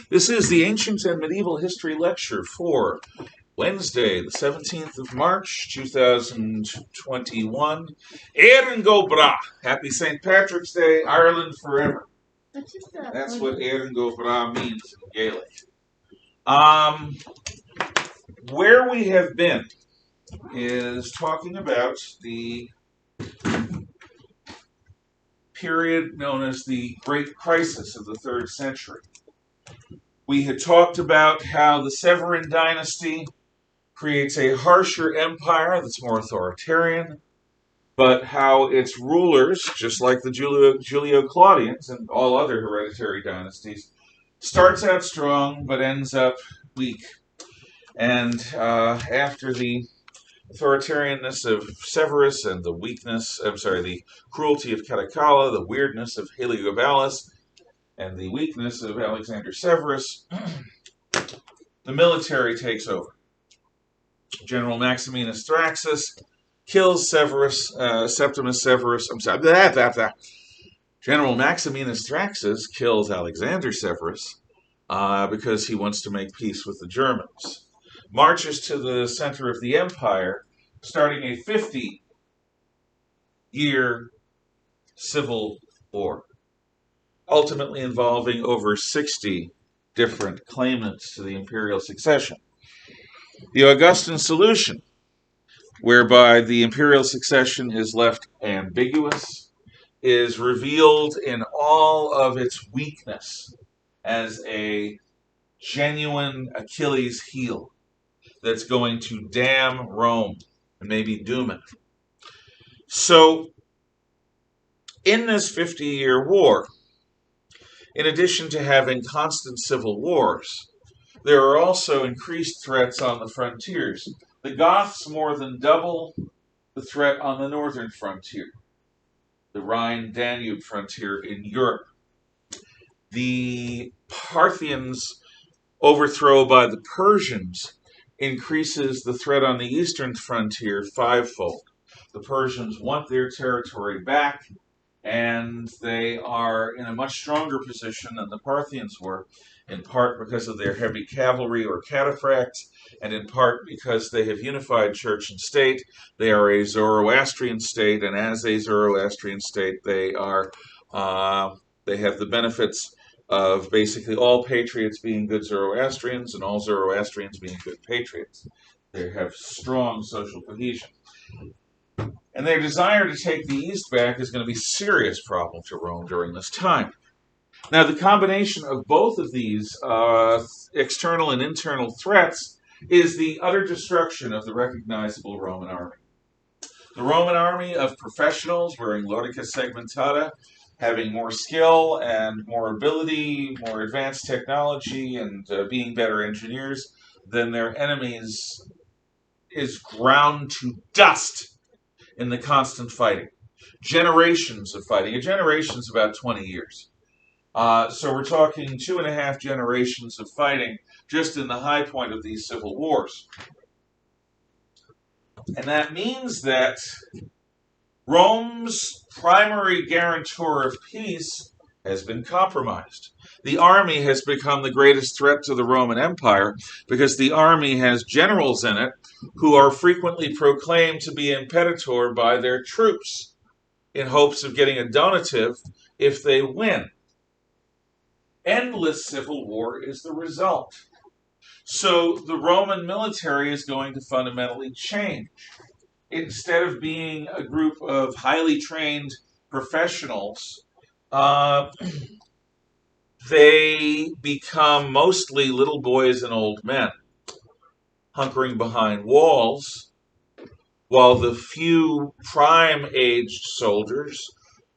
This is the Ancient and Medieval History Lecture for Wednesday, the 17th of March, 2021. ERIN go BRAGH. Happy St. Patrick's Day, Ireland forever. That's what ERIN go BRAGH means in Gaelic. Where we have been is talking about the period known as the Great Crisis of the 3rd century. We had talked about how the Severan dynasty creates a harsher empire that's more authoritarian, but how its rulers, just like the Julio-Claudians and all other hereditary dynasties, starts out strong but ends up weak. And after the authoritarianness of Severus and the cruelty of Caracalla, the weirdness of Heliogabalus, and the weakness of Alexander Severus, the military takes over. General Maximinus Thraxus kills Septimus Severus. General Maximinus Thraxus kills Alexander Severus because he wants to make peace with the Germans. Marches to the center of the empire, starting a 50-year civil war, ultimately involving over 60 different claimants to the imperial succession. The Augustan solution, whereby the imperial succession is left ambiguous, is revealed in all of its weakness as a genuine Achilles heel that's going to damn Rome and maybe doom it. So, in this 50-year war, in addition to having constant civil wars, there are also increased threats on the frontiers. The Goths more than double the threat on the northern frontier, the Rhine-Danube frontier in Europe. The Parthians' overthrow by the Persians increases the threat on the eastern frontier fivefold. The Persians want their territory back, and they are in a much stronger position than the Parthians were, in part because of their heavy cavalry or cataphracts, and in part because they have unified church and state. They are a Zoroastrian state, and as a Zoroastrian state, they have the benefits of basically all patriots being good Zoroastrians and all Zoroastrians being good patriots. They have strong social cohesion. And their desire to take the East back is going to be a serious problem to Rome during this time. Now, the combination of both of these external and internal threats is the utter destruction of the recognizable Roman army. The Roman army of professionals wearing lorica segmentata, having more skill and more ability, more advanced technology, and being better engineers than their enemies, is ground to dust in the constant fighting. Generations of fighting. A generation is about 20 years. So we're talking 2.5 generations of fighting just in the high point of these civil wars. And that means that Rome's primary guarantor of peace has been compromised. The army has become the greatest threat to the Roman Empire because the army has generals in it who are frequently proclaimed to be imperator by their troops in hopes of getting a donative if they win. Endless civil war is the result. So the Roman military is going to fundamentally change. Instead of being a group of highly trained professionals, they become mostly little boys and old men, hunkering behind walls, while the few prime-aged soldiers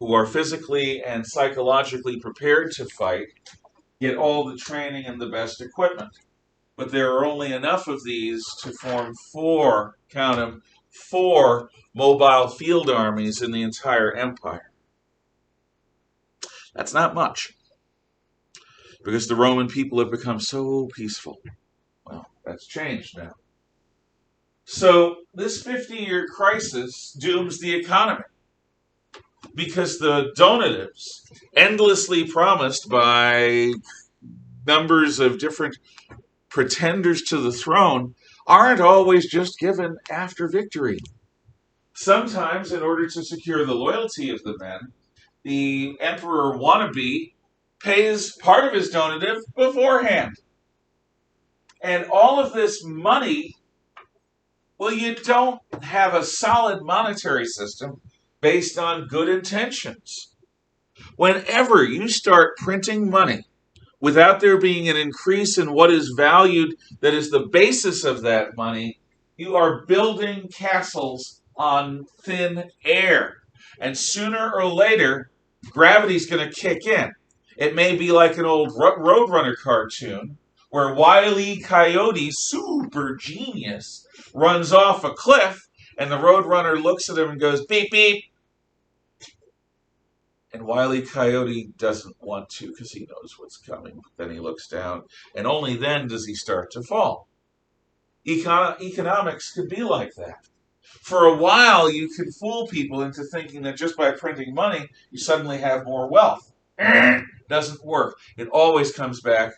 who are physically and psychologically prepared to fight get all the training and the best equipment. But there are only enough of these to form four mobile field armies in the entire empire. That's not much, because the Roman people have become so peaceful. Well, that's changed now. So this 50-year crisis dooms the economy, because the donatives, endlessly promised by numbers of different pretenders to the throne aren't always just given after victory. Sometimes, in order to secure the loyalty of the men, the emperor wannabe pays part of his donative beforehand. And all of this money, well, you don't have a solid monetary system based on good intentions. Whenever you start printing money without there being an increase in what is valued that is the basis of that money, you are building castles on thin air. And sooner or later, gravity's going to kick in. It may be like an old Roadrunner cartoon where Wile E. Coyote, super genius, runs off a cliff, and the Roadrunner looks at him and goes, beep, beep. And Wile E. Coyote doesn't want to because he knows what's coming. Then he looks down, and only then does he start to fall. Economics can be like that. For a while, you can fool people into thinking that just by printing money, you suddenly have more wealth. Doesn't work. It always comes back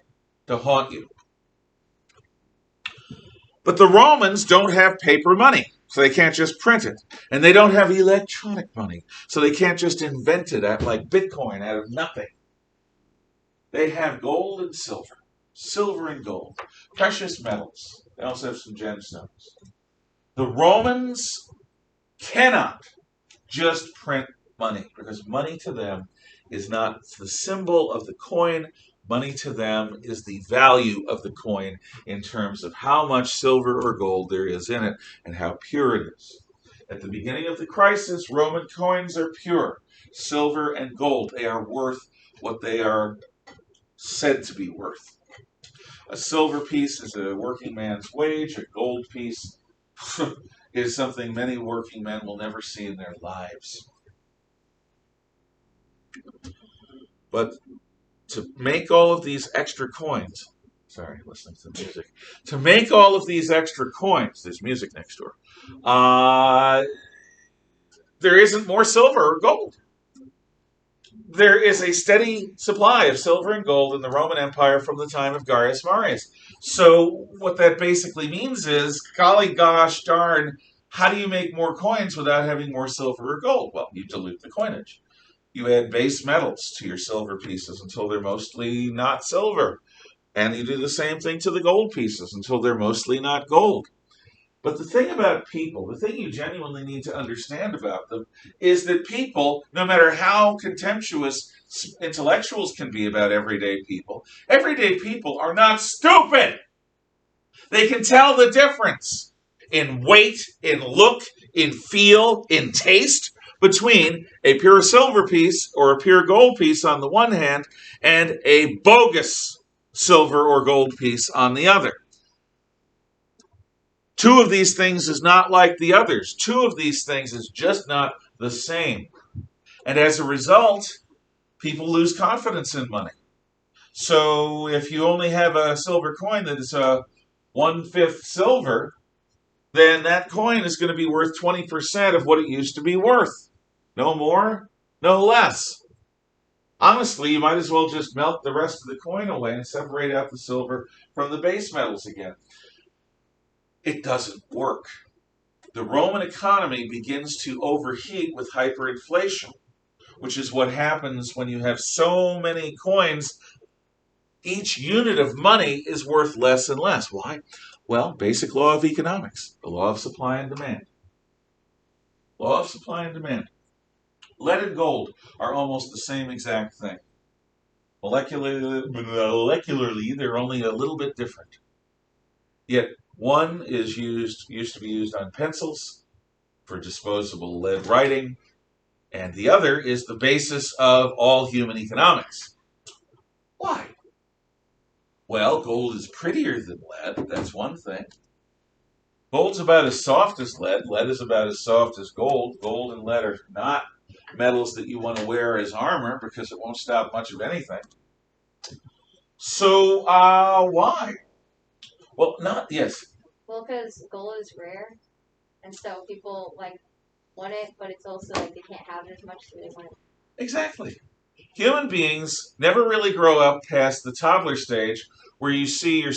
to haunt you. But the Romans don't have paper money, so they can't just print it. And they don't have electronic money, so they can't just invent it like Bitcoin out of nothing. They have gold and silver, silver and gold, precious metals. They also have some gemstones. The Romans cannot just print money because money to them is not the symbol of the coin. Money to them is the value of the coin in terms of how much silver or gold there is in it and how pure it is. At the beginning of the crisis, Roman coins are pure. Silver and gold, they are worth what they are said to be worth. A silver piece is a working man's wage. A gold piece is something many working men will never see in their lives. But to make all of these extra coins, listening to the music. To make all of these extra coins, there's music next door, there isn't more silver or gold. There is a steady supply of silver and gold in the Roman Empire from the time of Gaius Marius. So what that basically means is, golly gosh darn, how do you make more coins without having more silver or gold? Well, you dilute the coinage. You add base metals to your silver pieces until they're mostly not silver. And you do the same thing to the gold pieces until they're mostly not gold. But the thing about people, the thing you genuinely need to understand about them, is that people, no matter how contemptuous intellectuals can be about everyday people are not stupid. They can tell the difference in weight, in look, in feel, in taste between a pure silver piece or a pure gold piece on the one hand and a bogus silver or gold piece on the other. Two of these things is not like the others. Two of these things is just not the same. And as a result, people lose confidence in money. So if you only have a silver coin that is 1/5 silver, then that coin is going to be worth 20% of what it used to be worth. No more, no less. Honestly, you might as well just melt the rest of the coin away and separate out the silver from the base metals again. It doesn't work. The Roman economy begins to overheat with hyperinflation, which is what happens when you have so many coins. Each unit of money is worth less and less. Why? Well, basic law of economics, the law of supply and demand. Law of supply and demand. Lead and gold are almost the same exact thing. Molecularly, they're only a little bit different. Yet one is used to be used on pencils for disposable lead writing, and the other is the basis of all human economics. Why? Well, gold is prettier than lead, that's one thing. Gold's about as soft as lead. Lead is about as soft as gold. Gold and lead are not metals that you want to wear as armor because it won't stop much of anything. So, why? Well, yes. Well, because gold is rare, and so people want it, but it's also they can't have it as much, so they want it. Exactly. Human beings never really grow up past the toddler stage where you see your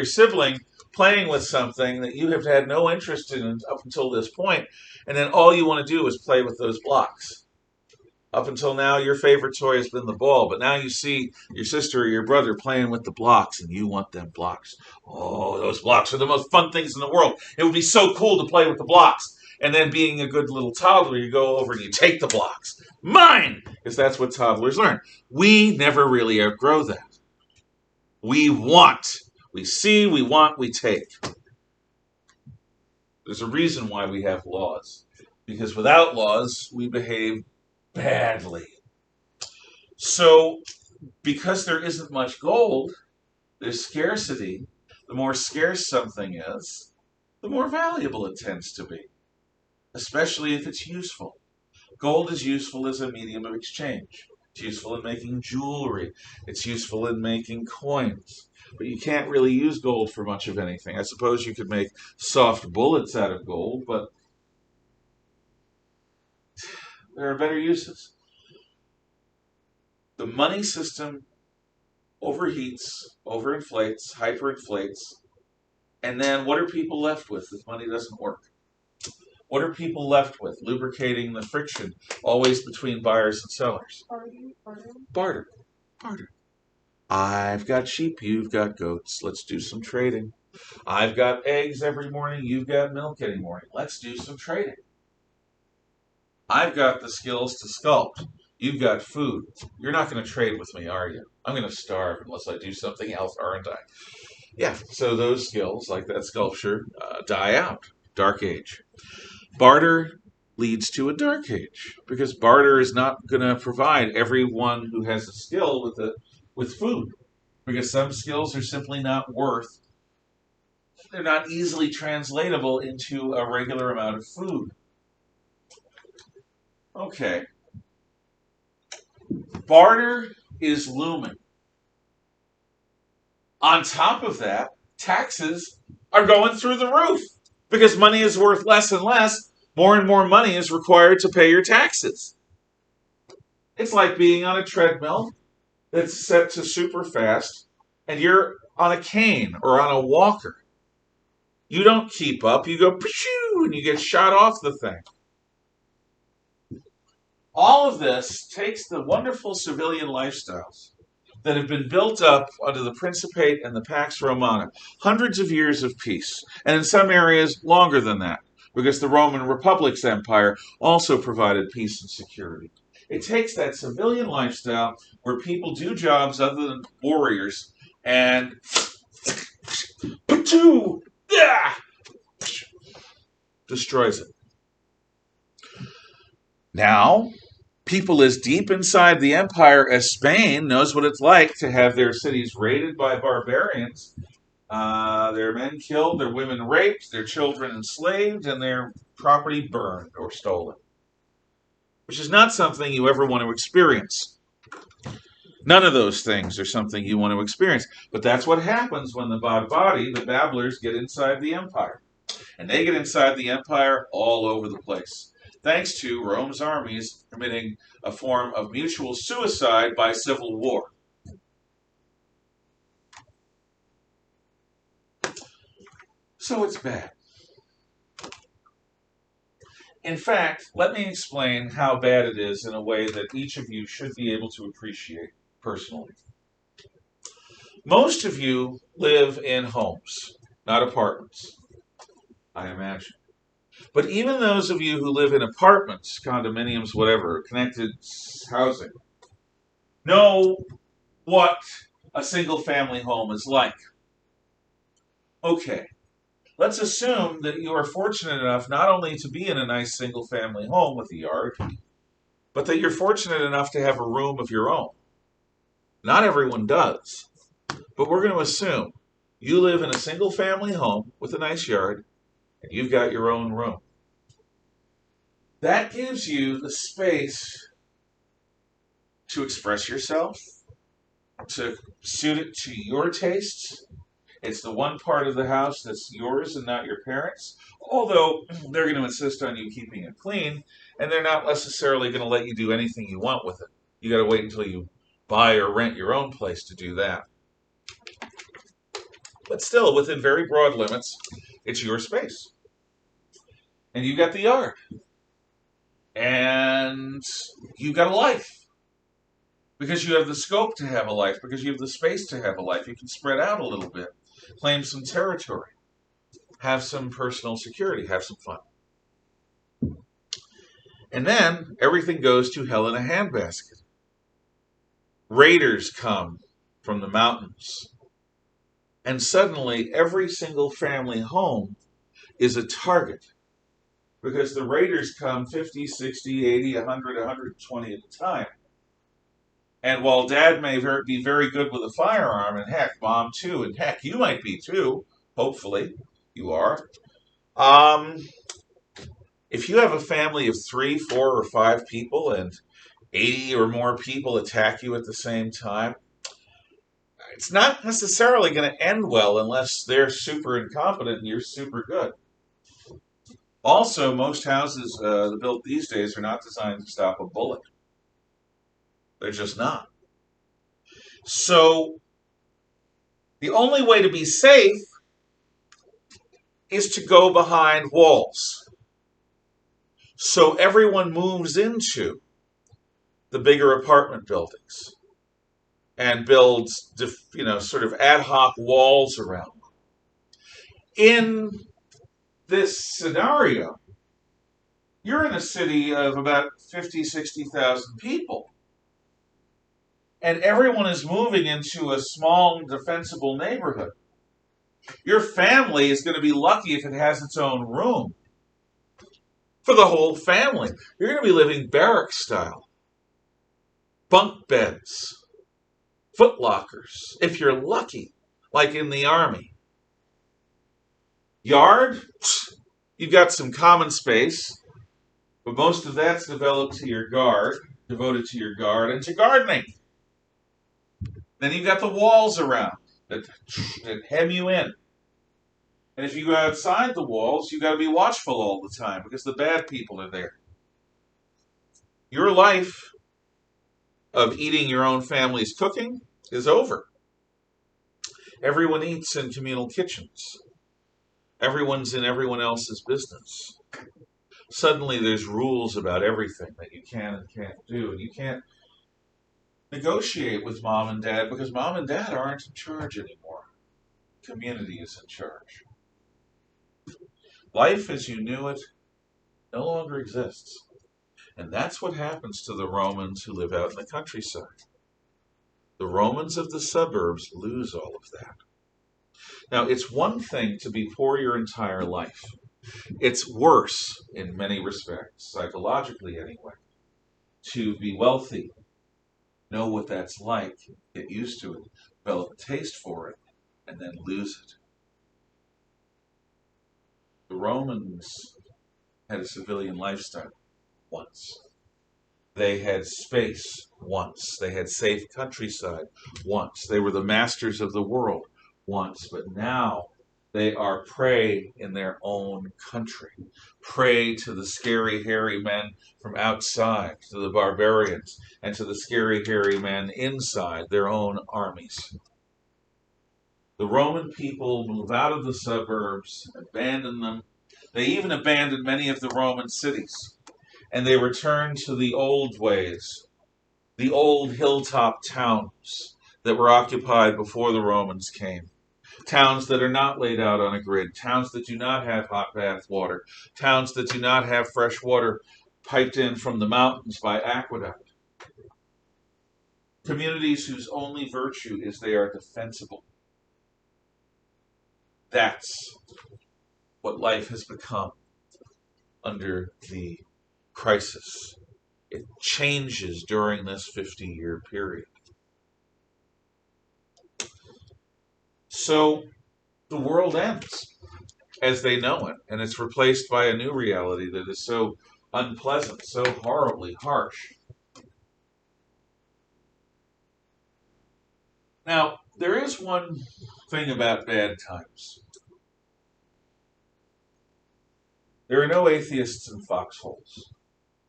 sibling playing with something that you have had no interest in up until this point, and then all you want to do is play with those blocks. Up until now, your favorite toy has been the ball, but now you see your sister or your brother playing with the blocks, and you want them blocks. Oh, those blocks are the most fun things in the world. It would be so cool to play with the blocks. And then, being a good little toddler, you go over and you take the blocks. Mine! Because that's what toddlers learn. We never really outgrow that. We want. We see, we want, we take. There's a reason why we have laws. Because without laws, we behave badly. So, because there isn't much gold, there's scarcity. The more scarce something is, the more valuable it tends to be, especially if it's useful. Gold is useful as a medium of exchange. It's useful in making jewelry. It's useful in making coins. But you can't really use gold for much of anything. I suppose you could make soft bullets out of gold, but there are better uses. The money system overheats, overinflates, hyperinflates, and then what are people left with if money doesn't work? What are people left with? Lubricating the friction always between buyers and sellers. Barter. Barter. I've got sheep, you've got goats. Let's do some trading. I've got eggs every morning, you've got milk every morning. Let's do some trading. I've got the skills to sculpt. You've got food. You're not going to trade with me, are you? I'm going to starve unless I do something else, aren't I? Yeah, so those skills, like that sculpture, die out. Dark Age. Barter leads to a dark age because barter is not going to provide everyone who has a skill with food because some skills are simply not worth. They're not easily translatable into a regular amount of food. Okay. Barter is looming. On top of that, taxes are going through the roof because money is worth less and less. More and more money is required to pay your taxes. It's like being on a treadmill that's set to super fast and you're on a cane or on a walker. You don't keep up. You go pshoo and you get shot off the thing. All of this takes the wonderful civilian lifestyles that have been built up under the Principate and the Pax Romana, hundreds of years of peace, and in some areas longer than that, because the Roman Republic's empire also provided peace and security. It takes that civilian lifestyle where people do jobs other than warriors and destroys it. Now, people as deep inside the empire as Spain knows what it's like to have their cities raided by barbarians, their men killed, their women raped, their children enslaved, and their property burned or stolen. Which is not something you ever want to experience. None of those things are something you want to experience. But that's what happens when the Barbari, the babblers, get inside the empire. And they get inside the empire all over the place, thanks to Rome's armies committing a form of mutual suicide by civil war. So it's bad. In fact, let me explain how bad it is in a way that each of you should be able to appreciate personally. Most of you live in homes, not apartments, I imagine. But even those of you who live in apartments, condominiums, whatever, connected housing, know what a single family home is like. Okay, let's assume that you are fortunate enough not only to be in a nice single family home with a yard, but that you're fortunate enough to have a room of your own. Not everyone does, but we're going to assume you live in a single family home with a nice yard and you've got your own room. That gives you the space to express yourself, to suit it to your tastes. It's the one part of the house that's yours and not your parents', although they're going to insist on you keeping it clean, and they're not necessarily going to let you do anything you want with it. You got to wait until you buy or rent your own place to do that. But still, within very broad limits, it's your space. And you got the yard. And you got a life. Because you have the scope to have a life, because you have the space to have a life. You can spread out a little bit, claim some territory, have some personal security, have some fun. And then everything goes to hell in a handbasket. Raiders come from the mountains. And suddenly every single family home is a target. Because the raiders come 50, 60, 80, 100, 120 at a time. And while Dad may be very good with a firearm, and heck, Mom too, and heck, you might be too, hopefully you are. If you have a family of 3, 4, or 5 people and 80 or more people attack you at the same time, it's not necessarily going to end well unless they're super incompetent and you're super good. Also, most houses built these days are not designed to stop a bullet. They're just not. So, the only way to be safe is to go behind walls. So everyone moves into the bigger apartment buildings and builds, sort of ad hoc walls around them. In this scenario, you're in a city of about 50, 60,000 people. And everyone is moving into a small, defensible neighborhood. Your family is going to be lucky if it has its own room. For the whole family. You're going to be living barrack style. Bunk beds. Footlockers, if you're lucky, like in the Army. Yard? You've got some common space, but most of that's devoted to your guard and to gardening. Then you've got the walls around that hem you in. And if you go outside the walls, you've got to be watchful all the time because the bad people are there. Your life of eating your own family's cooking is over. Everyone eats in communal kitchens. Everyone's in everyone else's business. Suddenly there's rules about everything that you can and can't do. And you can't negotiate with Mom and Dad because Mom and Dad aren't in charge anymore. The community is in charge. Life as you knew it no longer exists. And that's what happens to the Romans who live out in the countryside. The Romans of the suburbs lose all of that. Now, it's one thing to be poor your entire life. It's worse, in many respects, psychologically anyway, to be wealthy, know what that's like, get used to it, develop a taste for it, and then lose it. The Romans had a civilian lifestyle once. They had space once. They had safe countryside once. They were the masters of the world once. But now they are prey in their own country. Prey to the scary, hairy men from outside, to the barbarians, and to the scary, hairy men inside their own armies. The Roman people move out of the suburbs, abandon them. They even abandoned many of the Roman cities. And they return to the old ways, the old hilltop towns that were occupied before the Romans came. Towns that are not laid out on a grid, towns that do not have hot bath water, towns that do not have fresh water piped in from the mountains by aqueduct. Communities whose only virtue is they are defensible. That's what life has become under the crisis. It changes during this 50-year period. So the world ends as they know it, and it's replaced by a new reality that is so unpleasant, so horribly harsh. Now, there is one thing about bad times. There are no atheists in foxholes,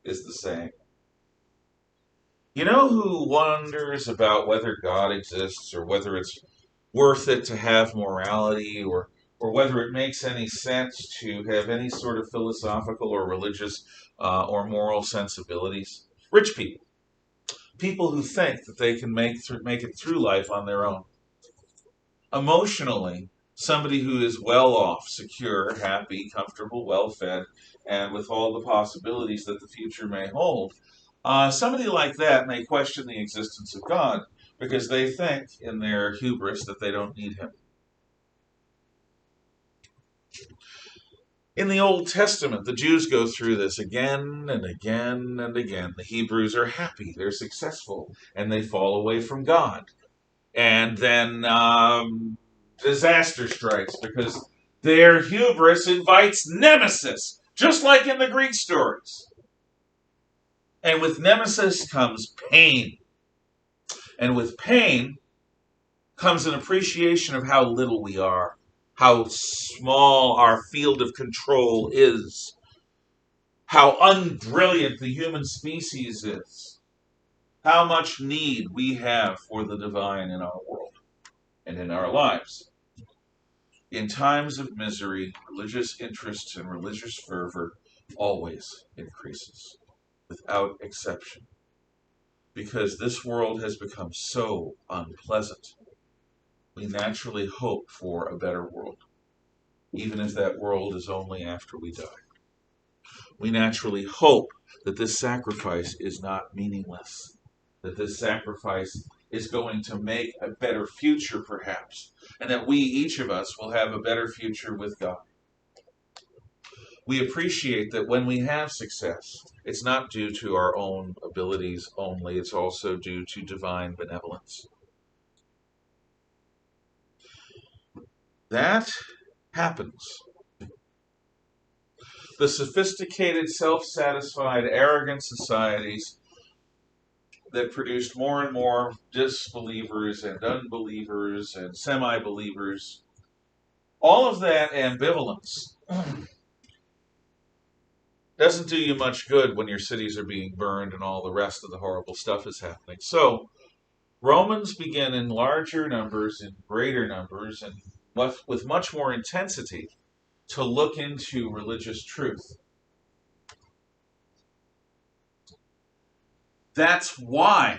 is the saying. You know who wonders about whether God exists or whether it's worth it to have morality or whether it makes any sense to have any sort of philosophical or religious or moral sensibilities? Rich people. People who think that they can make it through life on their own. Emotionally, somebody who is well off, secure, happy, comfortable, well fed, and with all the possibilities that the future may hold, somebody like that may question the existence of God because they think in their hubris that they don't need him. In the Old Testament, the Jews go through this again and again and again. The Hebrews are happy, they're successful, and they fall away from God. And then disaster strikes because their hubris invites nemesis, just like in the Greek stories. And with nemesis comes pain. And with pain comes an appreciation of how little we are, how small our field of control is, how unbrilliant the human species is, how much need we have for the divine in our world and in our lives. In times of misery, religious interests and religious fervor always increases, without exception, because this world has become so unpleasant. We naturally hope for a better world, even if that world is only after we die. We naturally hope that this sacrifice is not meaningless, that this sacrifice is going to make a better future, perhaps, and that we, each of us, will have a better future with God. We appreciate that when we have success, it's not due to our own abilities only, it's also due to divine benevolence. That happens. The sophisticated, self-satisfied, arrogant societies that produced more and more disbelievers and unbelievers and semi-believers, all of that ambivalence doesn't do you much good when your cities are being burned and all the rest of the horrible stuff is happening. So Romans begin in larger numbers, in greater numbers, and with much more intensity to look into religious truth. That's why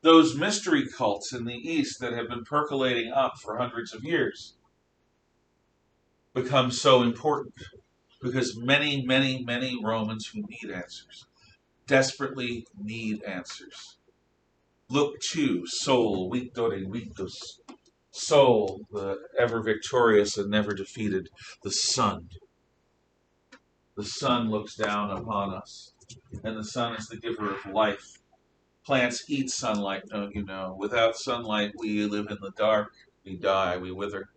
those mystery cults in the East that have been percolating up for hundreds of years become so important. Because many, many, many Romans who need answers desperately need answers. Look to Sol, Victore, Victus. Sol, the ever victorious and never defeated, the sun. The sun looks down upon us, and the sun is the giver of life. Plants eat sunlight, don't you know? Without sunlight, we live in the dark, we die, we wither.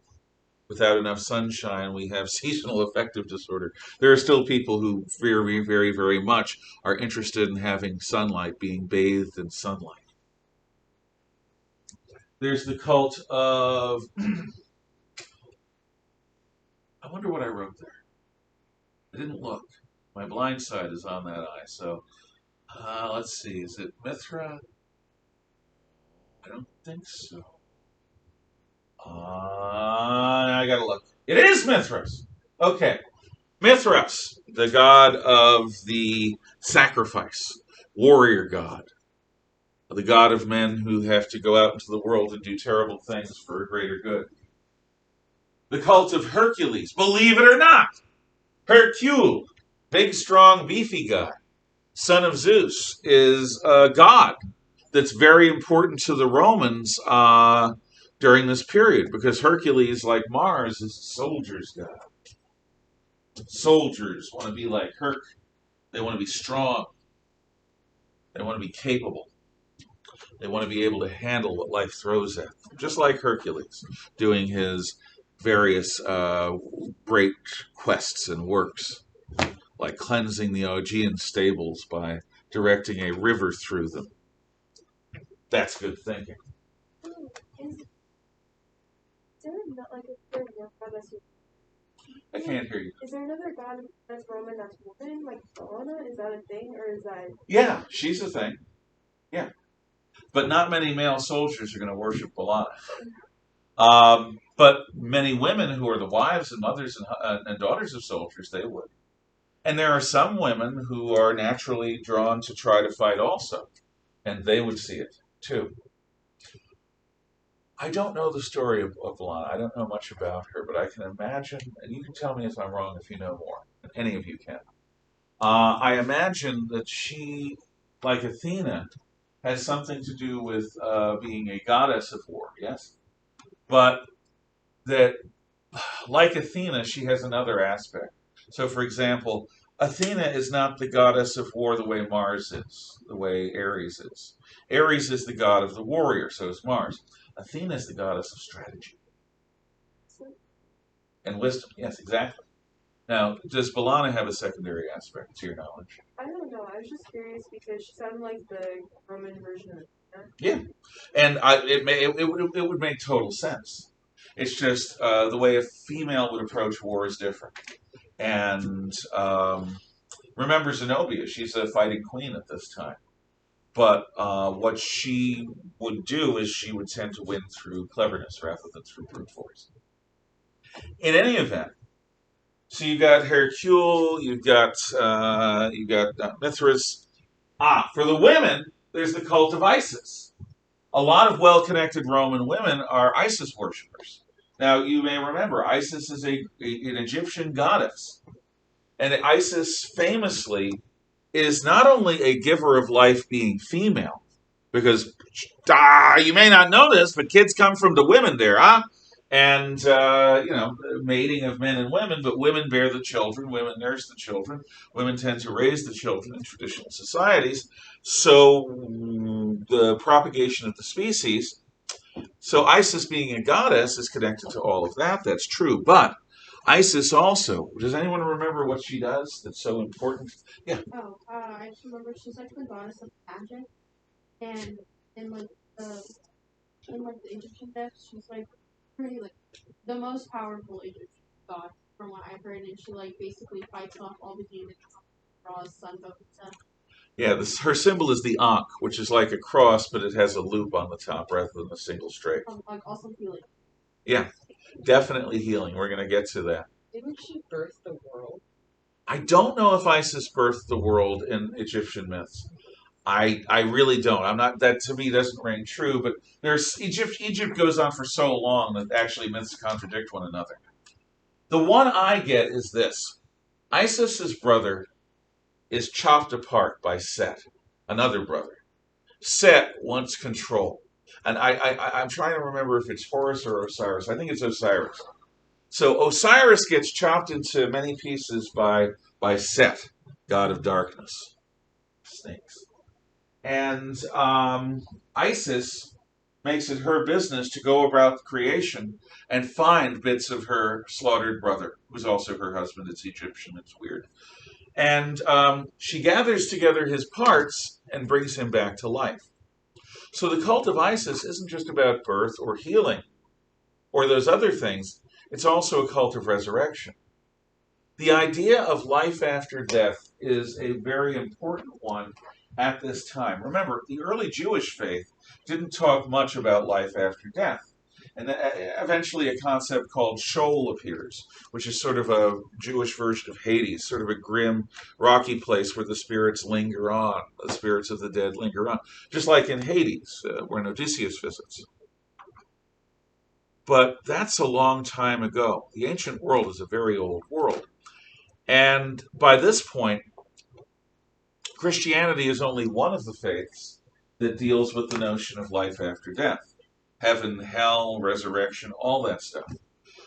Without enough sunshine, we have seasonal affective disorder. There are still people who very, very, very much are interested in having sunlight, being bathed in sunlight. There's the cult of... I wonder what I wrote there. I didn't look. My blind side is on that eye, so... let's see, is it Mithra? I don't think so. I gotta look. It is Mithras! Okay. Mithras, the god of the sacrifice, warrior god, the god of men who have to go out into the world and do terrible things for a greater good. The cult of Hercules, believe it or not, Hercule, big, strong, beefy guy, son of Zeus, is a god that's very important to the Romans during this period because Hercules, like Mars, is a soldier's god. Soldiers want to be like Herc. They want to be strong. They want to be capable. They want to be able to handle what life throws at them, just like Hercules, doing his various great quests and works, like cleansing the Augean stables by directing a river through them. That's good thinking. Is there not like a third one for this? I can't hear you. Is there another god that's Roman that's woman? Like Helena? Is that a thing, or is that? Yeah, she's a thing. Yeah, but not many male soldiers are going to worship Bellana. But many women who are the wives and mothers and daughters of soldiers, they would. And there are some women who are naturally drawn to try to fight also, and they would see it too. I don't know the story of Lana. I don't know much about her, but I can imagine, and you can tell me if I'm wrong if you know more. Any of you can. I imagine that she, like Athena, has something to do with being a goddess of war, yes? But that, like Athena, she has another aspect. So, for example, Athena is not the goddess of war the way Mars is, the way Ares is. Ares is the god of the warrior, so is Mars. Athena is the goddess of strategy and wisdom. Yes, exactly. Now, does Bellana have a secondary aspect to your knowledge? I don't know. I was just curious because she sounded like the Roman version of Athena. Yeah, and it would make total sense. It's just the way a female would approach war is different. And remember Zenobia, she's a fighting queen at this time. But what she would do is she would tend to win through cleverness rather than through brute force. In any event, so you got Hercule, you got Mithras. For the women, there's the cult of Isis. A lot of well-connected Roman women are Isis worshippers. Now, you may remember, Isis is an Egyptian goddess. And Isis famously is not only a giver of life being female, because you may not know this, but kids come from the women there, huh? And, mating of men and women, but women bear the children, women nurse the children, women tend to raise the children in traditional societies. So the propagation of the species, so Isis being a goddess is connected to all of that, that's true. But Isis also, does anyone remember what she does that's so important? Yeah. Oh, I just remember she's like the goddess of magic, and in like the the Egyptian myths, she's like pretty like the most powerful Egyptian god from what I've heard, and she like basically fights off all the demons, draws sun, both and sun. Yeah, her symbol is the Ankh, which is like a cross, but it has a loop on the top rather than a single straight. Like also healing. Yeah, definitely healing. We're going to get to that. Didn't she birth the world? I don't know if Isis birthed the world in Egyptian myths. I really don't. I'm not. That to me doesn't ring true. But there's Egypt goes on for so long that actually myths contradict one another. The one I get is this: Isis's brother is chopped apart by Set, another brother. Set wants control, and I'm trying to remember if it's Horus or Osiris. I think it's Osiris. So Osiris gets chopped into many pieces by Set, god of darkness, snakes. And Isis makes it her business to go about creation and find bits of her slaughtered brother, who's also her husband. It's Egyptian, it's weird. And she gathers together his parts and brings him back to life. So the cult of Isis isn't just about birth or healing or those other things, it's also a cult of resurrection. The idea of life after death is a very important one at this time. Remember, the early Jewish faith didn't talk much about life after death. And eventually a concept called Sheol appears, which is sort of a Jewish version of Hades, sort of a grim, rocky place where the spirits linger on, the spirits of the dead linger on, just like in Hades, where Odysseus visits. But that's a long time ago. The ancient world is a very old world. And by this point, Christianity is only one of the faiths that deals with the notion of life after death. Heaven, hell, resurrection, all that stuff.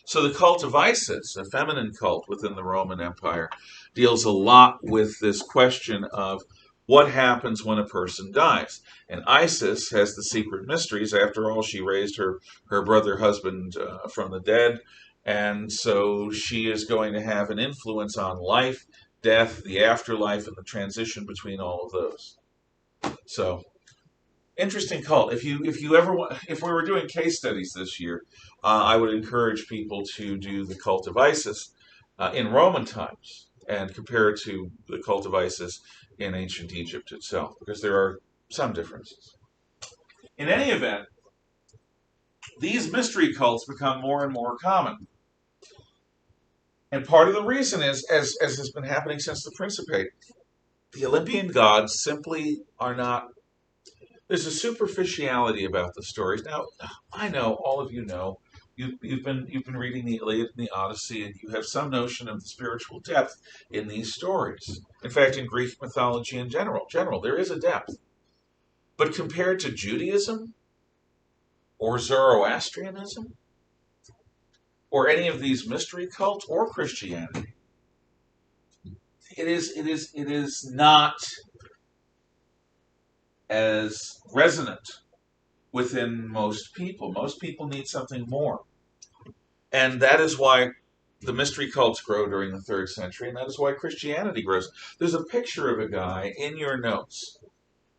So the cult of Isis, a feminine cult within the Roman Empire, deals a lot with this question of what happens when a person dies. And Isis has the secret mysteries. After all, she raised her brother husband from the dead. And so she is going to have an influence on life, death, the afterlife, and the transition between all of those. So, interesting cult. If we were doing case studies this year, I would encourage people to do the cult of Isis. in Roman times and compare it to the cult of Isis in ancient Egypt itself, because there are some differences. In any event, these mystery cults become more and more common. And part of the reason is, as has been happening since the Principate, the Olympian gods simply are not. There's a superficiality about the stories. Now, I know all of you know you've been reading the Iliad and the Odyssey, and you have some notion of the spiritual depth in these stories. In fact, in Greek mythology in general, there is a depth. But compared to Judaism or Zoroastrianism or any of these mystery cults or Christianity, it is not as resonant within most people. Most people need something more. And that is why the mystery cults grow during the 3rd century, and that is why Christianity grows. There's a picture of a guy in your notes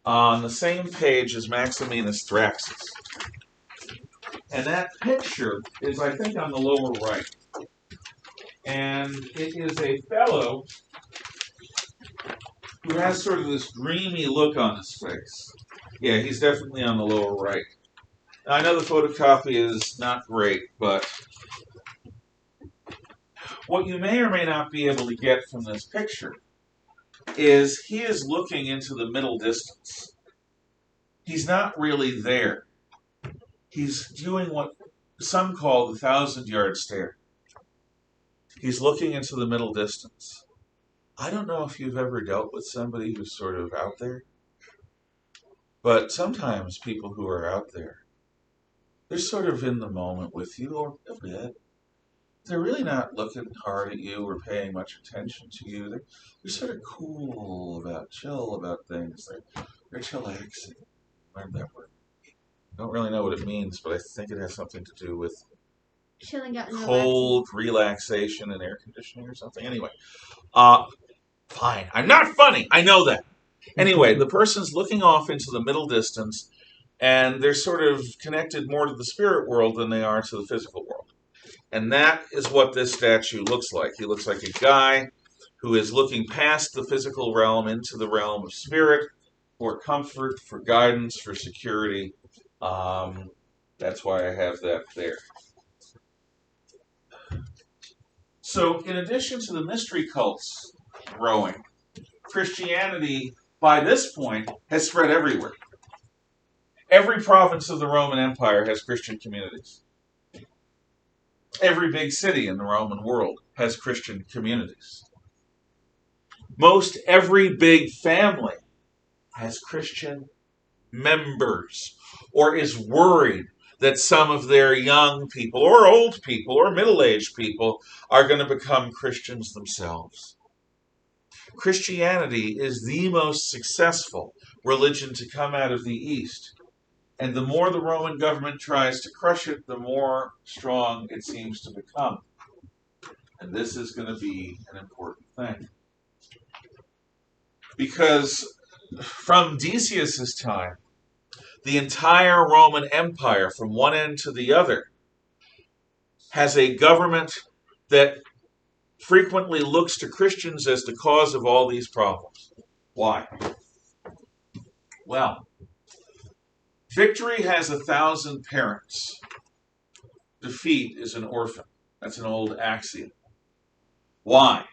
on the same page as Maximinus Thraxus. And that picture is, I think, on the lower right. And it is a fellow who has sort of this dreamy look on his face. Yeah, he's definitely on the lower right. Now, I know the photocopy is not great, but what you may or may not be able to get from this picture is he is looking into the middle distance. He's not really there. He's doing what some call the 1,000-yard stare. He's looking into the middle distance. I don't know if you've ever dealt with somebody who's sort of out there, but sometimes people who are out there, they're sort of in the moment with you, or a bit. They're really not looking hard at you or paying much attention to you. They're sort of cool chill about things. They're chillaxing. Learned that word. Don't really know what it means, but I think it has something to do with Chilling out and cold relaxation and air conditioning or something. Anyway, fine. I'm not funny. I know that. Anyway, the person's looking off into the middle distance, and they're sort of connected more to the spirit world than they are to the physical world. And that is what this statue looks like. He looks like a guy who is looking past the physical realm into the realm of spirit for comfort, for guidance, for security. That's why I have that there. So, in addition to the mystery cults growing, Christianity, by this point, has spread everywhere. Every province of the Roman Empire has Christian communities. Every big city in the Roman world has Christian communities. Most every big family has Christian members, or is worried that some of their young people, or old people, or middle-aged people are going to become Christians themselves. Christianity is the most successful religion to come out of the East. And the more the Roman government tries to crush it, the more strong it seems to become. And this is going to be an important thing. Because from Decius's time, the entire Roman Empire, from one end to the other, has a government that frequently looks to Christians as the cause of all these problems. Why? Well, victory has 1,000 parents. Defeat is an orphan. That's an old axiom. Why?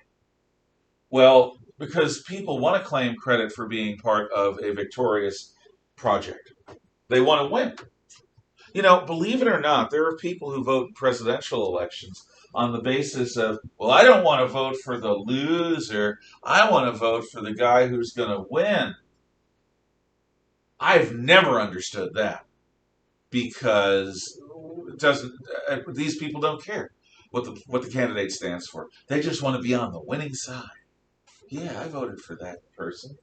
Well, because people want to claim credit for being part of a victorious project. They want to win. You know, believe it or not, there are people who vote in presidential elections on the basis of, well, I don't want to vote for the loser. I want to vote for the guy who's going to win. I've never understood that, because it doesn't. These people don't care what the candidate stands for. They just want to be on the winning side. Yeah, I voted for that person.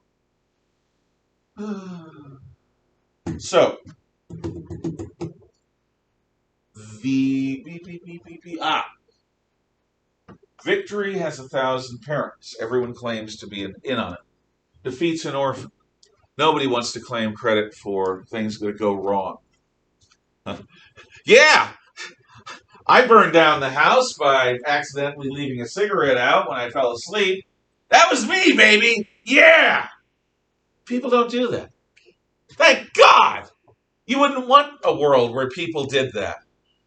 So, victory has 1,000 parents. Everyone claims to be in on it. Defeat's an orphan. Nobody wants to claim credit for things that go wrong. Yeah, I burned down the house by accidentally leaving a cigarette out when I fell asleep. That was me, baby. Yeah. People don't do that. Thank God. You wouldn't want a world where people did that.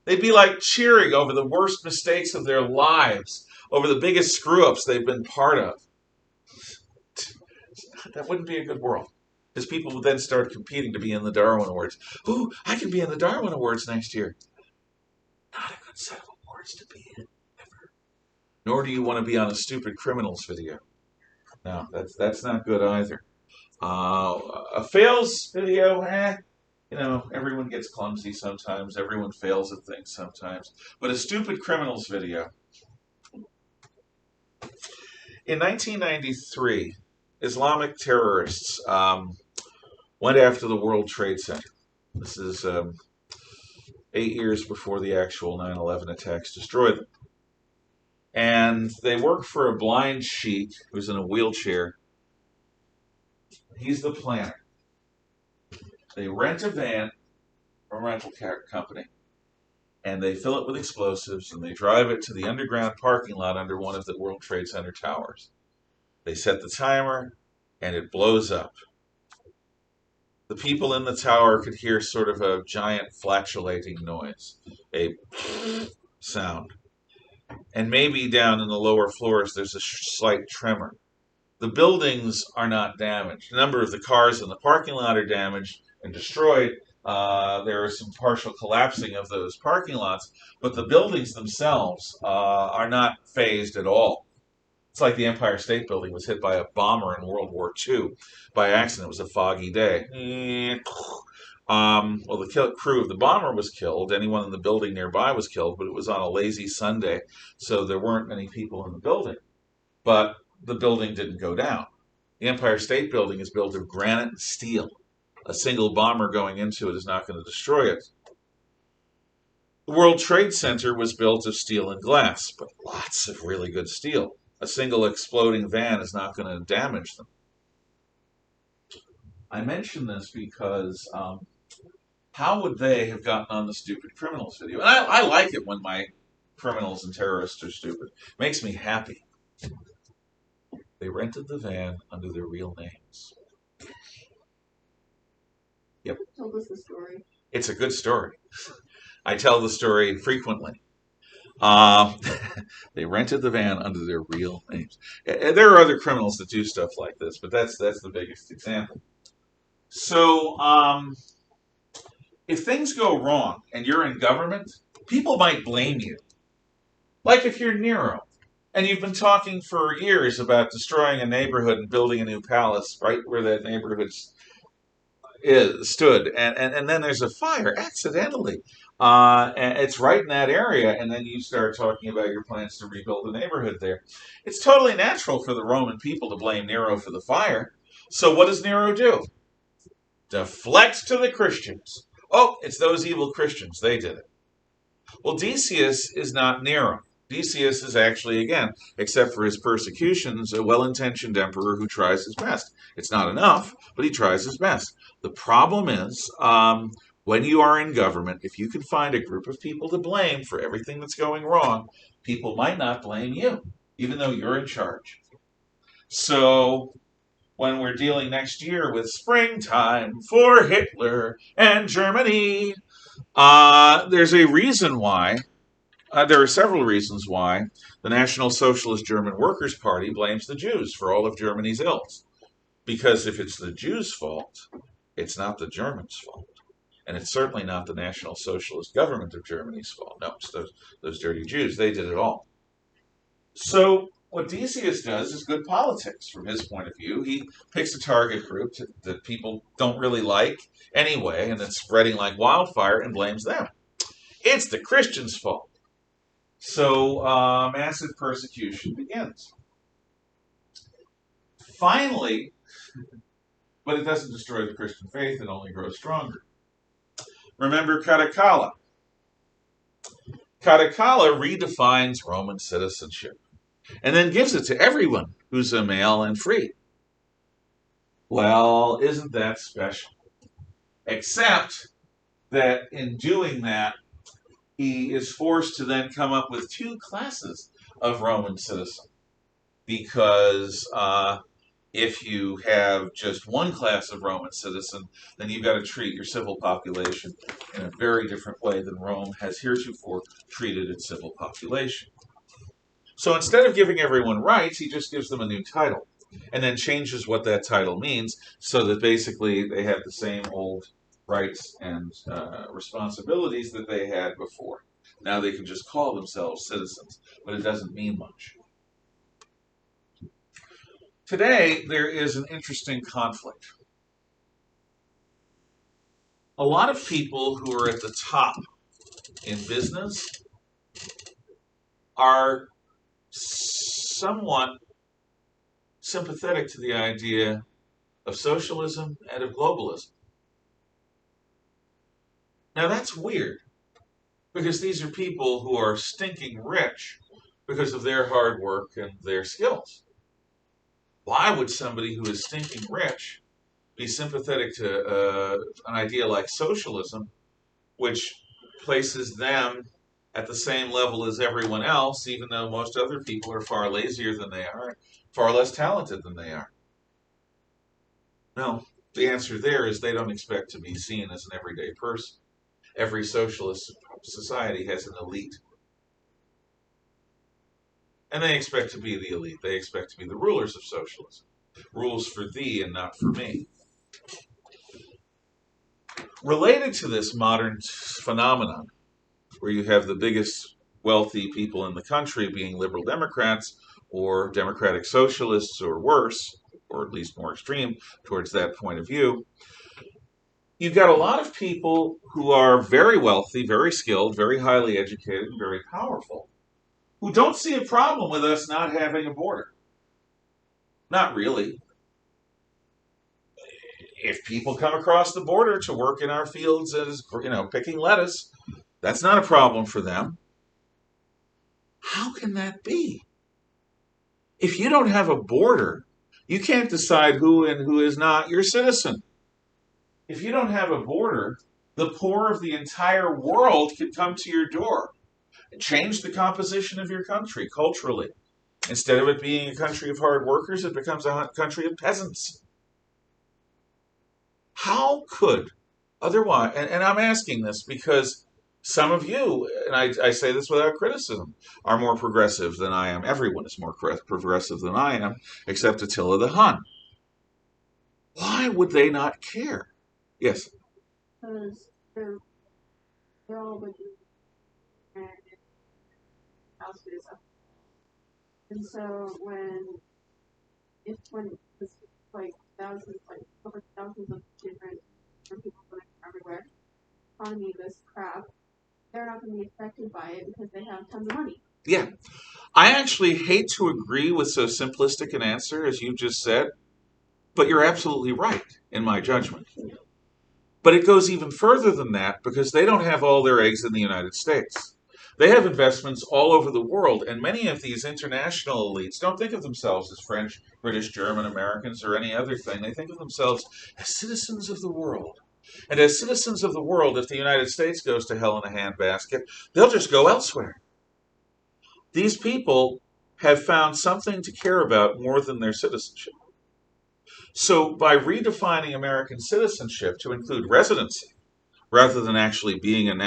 They'd be like cheering over the worst mistakes of their lives, over the biggest screw ups they've been part of. That wouldn't be a good world. Because people would then start competing to be in the Darwin Awards. Ooh, I can be in the Darwin Awards next year. Not a good set of awards to be in, ever. Nor do you want to be on a stupid criminals video. No, that's not good either. A fails video, everyone gets clumsy sometimes. Everyone fails at things sometimes. But a stupid criminals video. In 1993, Islamic terrorists went after the World Trade Center. This is 8 years before the actual 9/11 attacks destroyed them. And they work for a blind sheik who's in a wheelchair. He's the planner. They rent a van from a rental car company, and they fill it with explosives, and they drive it to the underground parking lot under one of the World Trade Center towers. They set the timer, and it blows up. The people in the tower could hear sort of a giant flatulating noise, a sound. And maybe down in the lower floors there's a slight tremor. The buildings are not damaged. A number of the cars in the parking lot are damaged and destroyed. There is some partial collapsing of those parking lots, but the buildings themselves are not phased at all. It's like the Empire State Building was hit by a bomber in World War II by accident. It was a foggy day. Well, the crew of the bomber was killed. Anyone in the building nearby was killed, but it was on a lazy Sunday, so there weren't many people in the building. But the building didn't go down. The Empire State Building is built of granite and steel. A single bomber going into it is not going to destroy it. The World Trade Center was built of steel and glass, but lots of really good steel. A single exploding van is not going to damage them. I mention this because how would they have gotten on the stupid criminals video? And I like it when my criminals and terrorists are stupid. It makes me happy. They rented the van under their real names. Yep. Told us the story. It's a good story. I tell the story frequently. They rented the van under their real names. There are other criminals that do stuff like this, but that's the biggest example. So, if things go wrong and you're in government, people might blame you. Like if you're Nero, and you've been talking for years about destroying a neighborhood and building a new palace right where that neighborhood stood, and then there's a fire accidentally. And it's right in that area, and then you start talking about your plans to rebuild the neighborhood there. It's totally natural for the Roman people to blame Nero for the fire. So what does Nero do? Deflects to the Christians. Oh, it's those evil Christians. They did it. Well, Decius is not Nero. Decius is actually, again, except for his persecutions, a well-intentioned emperor who tries his best. It's not enough, but he tries his best. The problem is, when you are in government, if you can find a group of people to blame for everything that's going wrong, people might not blame you, even though you're in charge. So, when we're dealing next year with springtime for Hitler and Germany, there's a reason why. There are several reasons why the National Socialist German Workers' Party blames the Jews for all of Germany's ills. Because if it's the Jews' fault, it's not the Germans' fault. And it's certainly not the National Socialist government of Germany's fault. No, it's those dirty Jews. They did it all. So what Decius does is good politics from his point of view. He picks a target group that people don't really like anyway, and it's spreading like wildfire, and blames them. It's the Christians' fault. So massive persecution begins. Finally, but it doesn't destroy the Christian faith, it only grows stronger. Remember Caracalla. Caracalla redefines Roman citizenship and then gives it to everyone who's a male and free. Well, isn't that special? Except that in doing that, he is forced to then come up with two classes of Roman citizen because if you have just one class of Roman citizen, then you've got to treat your civil population in a very different way than Rome has heretofore treated its civil population. So instead of giving everyone rights, he just gives them a new title and then changes what that title means so that basically they have the same old rights and responsibilities that they had before. Now they can just call themselves citizens, but it doesn't mean much. Today, there is an interesting conflict. A lot of people who are at the top in business are somewhat sympathetic to the idea of socialism and of globalism. Now that's weird, because these are people who are stinking rich because of their hard work and their skills. Why would somebody who is stinking rich be sympathetic to an idea like socialism, which places them at the same level as everyone else, even though most other people are far lazier than they are, far less talented than they are? No, the answer there is they don't expect to be seen as an everyday person. Every socialist society has an elite. And they expect to be the elite. They expect to be the rulers of socialism. Rules for thee and not for me. Related to this modern phenomenon, where you have the biggest wealthy people in the country being liberal Democrats or democratic socialists or worse, or at least more extreme towards that point of view, you've got a lot of people who are very wealthy, very skilled, very highly educated, and very powerful, who don't see a problem with us not having a border. Not really. If people come across the border to work in our fields as, picking lettuce, that's not a problem for them. How can that be? If you don't have a border, you can't decide who and who is not your citizen. If you don't have a border, the poor of the entire world can come to your door and change the composition of your country culturally. Instead of it being a country of hard workers, it becomes a country of peasants. How could otherwise, and I'm asking this because some of you, and I say this without criticism, are more progressive than I am. Everyone is more progressive than I am, except Attila the Hun. Why would they not care? Yes? Because they're all like and house is up. And so when it's like thousands, like over thousands of different people going everywhere, economy this crap, they're not going to be affected by it because they have tons of money. Yeah. I actually hate to agree with so simplistic an answer as you just said, but you're absolutely right in my judgment. But it goes even further than that because they don't have all their eggs in the United States. They have investments all over the world, and many of these international elites don't think of themselves as French, British, German, Americans, or any other thing. They think of themselves as citizens of the world. And as citizens of the world, if the United States goes to hell in a handbasket, they'll just go elsewhere. These people have found something to care about more than their citizenship. So by redefining American citizenship to include residency, rather than actually being an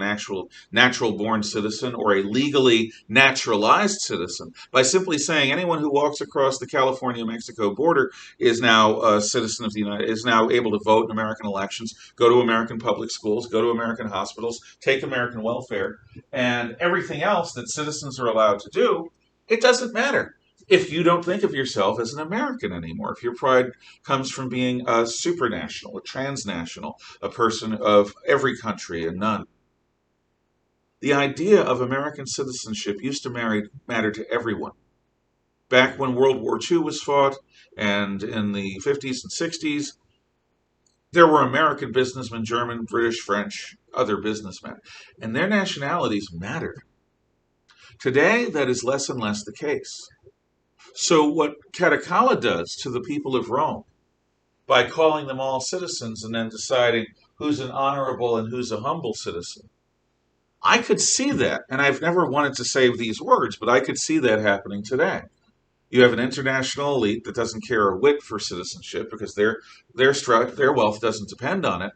actual natural-born citizen or a legally naturalized citizen, by simply saying anyone who walks across the California-Mexico border is now a citizen of the is now able to vote in American elections, go to American public schools, go to American hospitals, take American welfare, and everything else that citizens are allowed to do, it doesn't matter if you don't think of yourself as an American anymore, if your pride comes from being a supranational, a transnational, a person of every country and none. The idea of American citizenship used to matter to everyone. Back when World War II was fought, and in the 50s and 60s, there were American businessmen, German, British, French, other businessmen, and their nationalities mattered. Today, that is less and less the case. So what Caracalla does to the people of Rome, by calling them all citizens and then deciding who's an honorable and who's a humble citizen, I could see that, and I've never wanted to say these words, but I could see that happening today. You have an international elite that doesn't care a whit for citizenship because their wealth doesn't depend on it.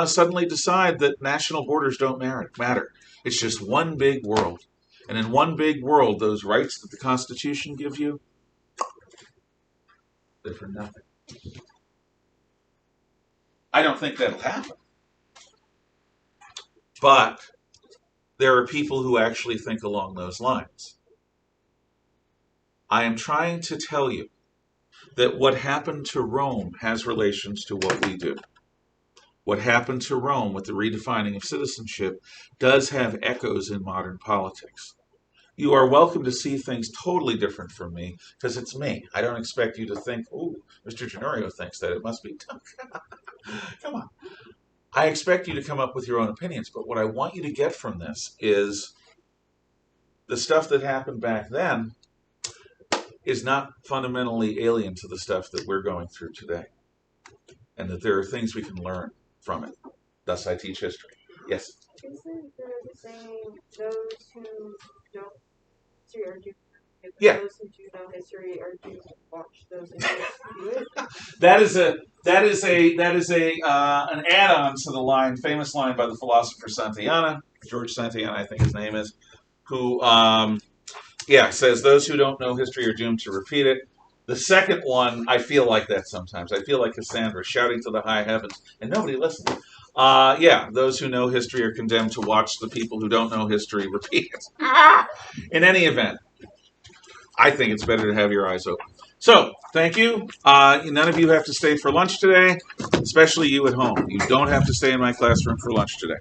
Suddenly decide that national borders don't matter. It's just one big world, and in one big world, those rights that the Constitution gives you, they're for nothing. I don't think that'll happen, but there are people who actually think along those lines. I am trying to tell you that what happened to Rome has relations to what we do. What happened to Rome with the redefining of citizenship does have echoes in modern politics. You are welcome to see things totally different from me because it's me. I don't expect you to think, oh, Mr. Tenorio thinks that. It must be. Come on. I expect you to come up with your own opinions, but what I want you to get from this is the stuff that happened back then is not fundamentally alien to the stuff that we're going through today, and that there are things we can learn from it. Thus, I teach history. Yes? Isn't there the saying, those who don't history are doomed to it, but Yeah. those who do know history are doomed to watch those who do it? That is an add-on to the famous line by the philosopher Santayana, George Santayana, I think his name is, who says those who don't know history are doomed to repeat it. The second one, I feel like that sometimes. I feel like Cassandra shouting to the high heavens, and nobody listens. Those who know history are condemned to watch the people who don't know history repeat it. In any event, I think it's better to have your eyes open. So, thank you. None of you have to stay for lunch today, especially you at home. You don't have to stay in my classroom for lunch today.